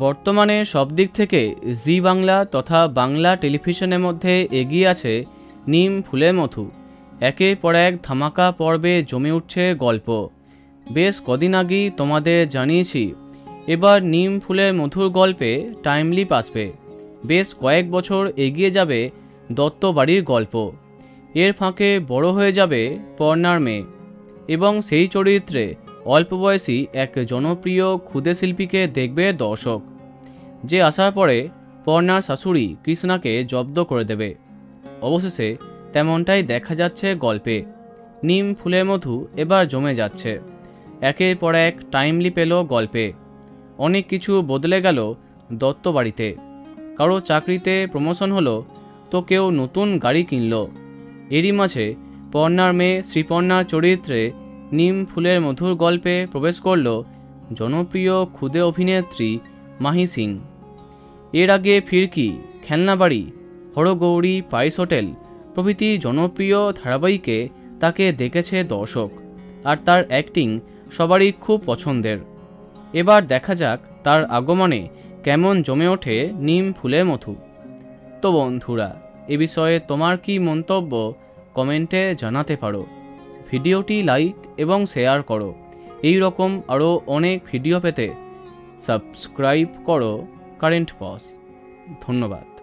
বর্তমানে সব দিক থেকে জি বাংলা তথা বাংলা টেলিভিশনের মধ্যে এগিয়ে আছে নিম ফুলের মধু। একের পর এক ধামাকা পর্বে জমে উঠছে গল্প। বেশ কদিন আগেই তোমাদের জানিয়েছি এবার নিম ফুলের মধুর গল্পে টাইম লিপ আসবে। বেশ কয়েক বছর এগিয়ে যাবে দত্ত বাড়ির গল্প। এর ফাঁকে বড় হয়ে যাবে পর্ণার মেয়ে এবং সেই চরিত্রে অল্প বয়সী এক জনপ্রিয় ক্ষুদে শিল্পীকে দেখবে দর্শক, যে আসার পরে পর্ণার শাশুড়ি কৃষ্ণাকে জব্দ করে দেবে। অবশেষে তেমনটাই দেখা যাচ্ছে গল্পে। নিম ফুলের মধু এবার জমে যাচ্ছে। একের পর এক টাইমলি পেল গল্পে। অনেক কিছু বদলে গেল দত্ত বাড়িতে। কারো চাকরিতে প্রমোশন হলো, তো কেউ নতুন গাড়ি কিনল। এরই মাঝে পর্ণার মেয়ে শ্রীপর্ণার চরিত্রে নিম ফুলের মধুর গল্পে প্রবেশ করল জনপ্রিয় ক্ষুদে অভিনেত্রী মাহি সিং। এর আগে ফিরকি, খেলনাবাড়ি, হরগৌরী, পাইস হোটেল প্রভৃতি জনপ্রিয় ধারাবাহিকে তাকে দেখেছে দর্শক, আর তার অ্যাক্টিং সবারই খুব পছন্দের। এবার দেখা যাক তার আগমনে কেমন জমে ওঠে নিম ফুলের মধু। তো বন্ধুরা, এ বিষয়ে তোমার কি মন্তব্য কমেন্টে জানাতে পারো। ভিডিওটি লাইক এবং শেয়ার করো। এই রকম আরও অনেক ভিডিও পেতে সাবস্ক্রাইব করো কারেন্ট পজ। ধন্যবাদ।